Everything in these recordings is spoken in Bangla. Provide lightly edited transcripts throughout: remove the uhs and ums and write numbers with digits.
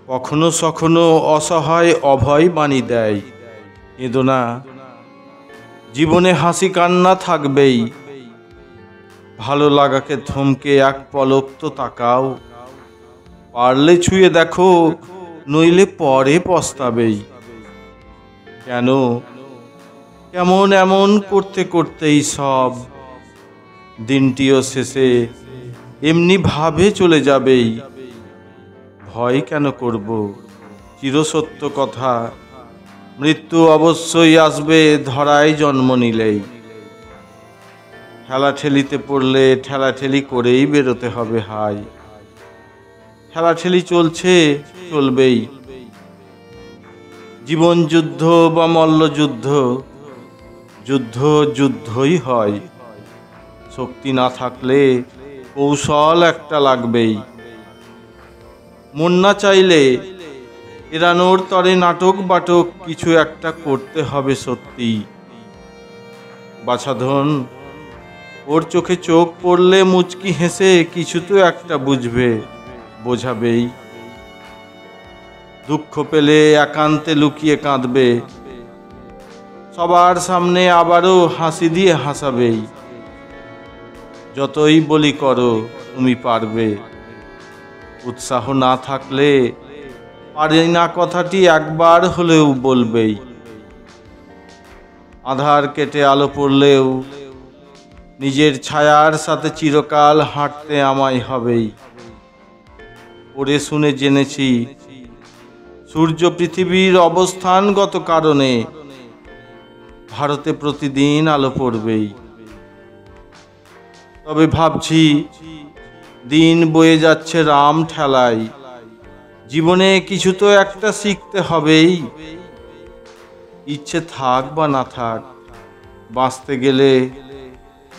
কখনো সখনো অসহায় অভয় বাণী দেয়, কেঁদো না, জীবনে হাসি কান্না থাকবেই। ভালো লাগাকে থমকে এক পলক তো তাকাও, পারলে ছুঁয়ে দেখো, নইলে পরে পস্তাবেই। কেন কেমন এমন করতে করতেই সব দিনটিও শেষে এমনি ভাবে চলে যাবেই। ভয় কেন করব, চিরসত্য কথা, মৃত্যু অবশ্যই আসবে ধরায় জন্ম নিলেই। ঠেলাঠেলিতে পড়লে ঠেলাঠেলি করেই বেরোতে হবে হায়। ঠেলাঠেলি চলছে, চলবেই। জীবন যুদ্ধ বা মল্লযুদ্ধ, যুদ্ধ যুদ্ধই হয়। শক্তি না থাকলে কৌশল একটা লাগবেই। মন না চাইলে এড়ানোর তরে নাটক বাটক কিছু একটা করতে হবে সত্যি। বাছাধন, ওর চোখে চোখ পড়লে মুচকি হেসে কিছু তো একটা বুঝবে, বোঝাবেই। দুঃখ পেলে একান্তে লুকিয়ে কাঁদবে, সবার সামনে আবারও হাসি দিয়ে হাসাবেই। যতই বলি করো তুমি পারবে, উৎসাহ না থাকলে পারি না কথাটি একবার হলেও বলবেই। আধার কেটে আলো পড়লেও নিজের ছায়ার সাথে চিরকাল হাঁটতে আমায় হবেই। পড়ে শুনে জেনেছি সূর্য পৃথিবীর অবস্থানগত কারণে ভারতে প্রতিদিন আলো পড়বেই। তবে ভাবছি দিন বয়ে যাচ্ছে রাম ঠেলায়, জীবনে কিছু তো একটা শিখতে হবেই। ইচ্ছে থাক বা না থাক, বাঁচতে গেলে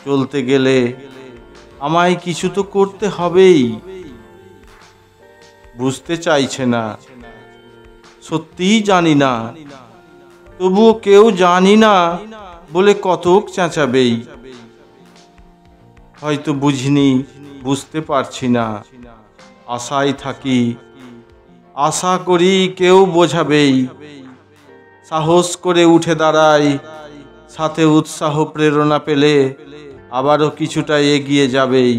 চলতে গেলে আমায় কিছু তো করতে হবেই। বুঝতে চাইছে না, সত্যিই জানি না, তবুও কেউ জানি না বলে কতক চেঁচাবেই। হয়তো বুঝিনি, বুঝতে পারছি না, আশায় থাকি, আশা করি কেউ বোঝাবেই। সাহস করে উঠে দাঁড়াই, সাথে উৎসাহ প্রেরণা পেলে আবারও কিছুটা এগিয়ে যাবেই।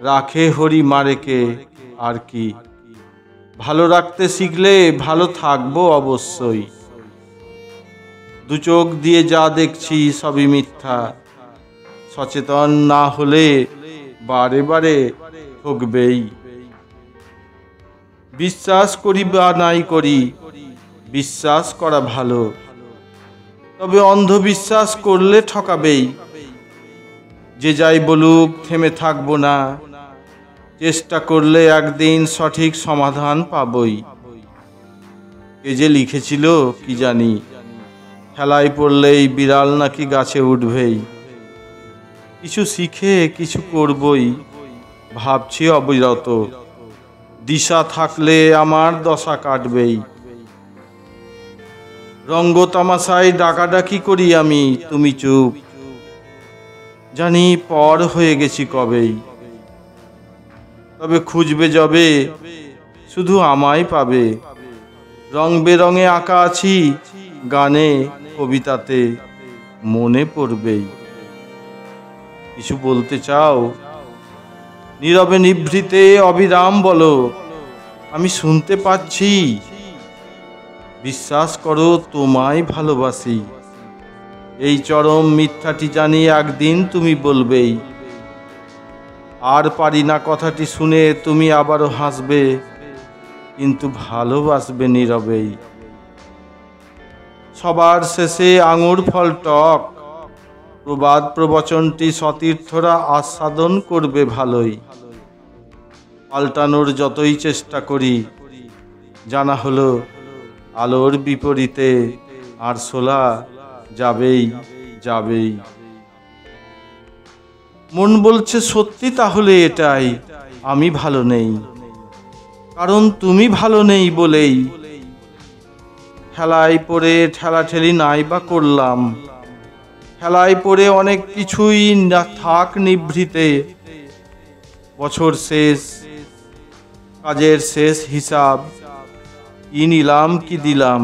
রাখে হরি মারেকে, আর কি, ভালো রাখতে শিখলে ভালো থাকবো অবশ্যই। দু চোখ দিয়ে যা দেখছি সবই মিথ্যা, সচেতন না হলে বারে বারে ঠকবেই। বিশ্বাস করি বা নাই করি, বিশ্বাস করা ভালো, তবে অন্ধবিশ্বাস করলে ঠকাবেই। যে যাই বলুক থেমে থাকবো না, চেষ্টা করলে একদিন সঠিক সমাধান পাবই। কে যে লিখেছিল কি জানি, খেলায় পড়লেই বিড়াল নাকি গাছে উঠবেই। কিছু শিখে কিছু করবই, ভাবছি অবিরত, দিশা থাকলে আমার দশা কাটবেই। রঙ্গ তামাশায় ডাকাডাকি করি আমি, তুমি চুপ, জানি পর হয়ে গেছি কবেই। তবে খুঁজবে যবে শুধু আমায় পাবে, রং বেরঙে আঁকা আছি গানে কবিতাতে, মনে পড়বেই। কিছু বলতে চাও, নীরবে নিভৃতে অবিরাম বলো, আমি শুনতে পাচ্ছি। বিশ্বাস করো তোমায় ভালোবাসি, এই চরম মিথ্যাটি জানি একদিন তুমি বলবেই। আর পারি না কথাটি শুনে তুমি আবারও হাসবে, কিন্তু ভালোবাসবে নীরবেই। সবার শেষে আঙুর ফল টক, প্রবাদ প্রবচনটি সতীর্থরা আস্বাদন করবে ভালোই। পাল্টানোর যতই চেষ্টা করি, জানা হলো আলোর বিপরীতে আর শোলা যাবেই যাবেই। মন বলছে সত্যি তাহলে এটাই, আমি ভালো নেই, কারণ তুমি ভালো নেই বলেই। ঠেলায় পড়ে ঠেলাঠেলি নাই বা করলাম, ঠেলায় পড়ে অনেক কিছুই না থাক নিভৃতে। বছর শেষ, কাজের শেষ হিসাব, কি নিলাম কি দিলাম,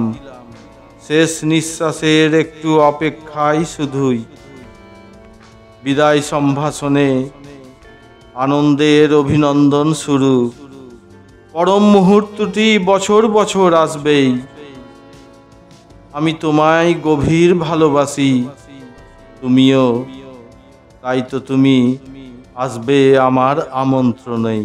শেষ নিঃশ্বাসের একটু অপেক্ষায় শুধুই। বিদায় সম্ভাষণে আনন্দের অভিনন্দন শুরু, পরম মুহূর্তটি বছর বছর আসবেই। আমি তোমায় গভীর ভালোবাসি, তুমিও, তাই তো তুমি আসবে আমার আমন্ত্রণেই।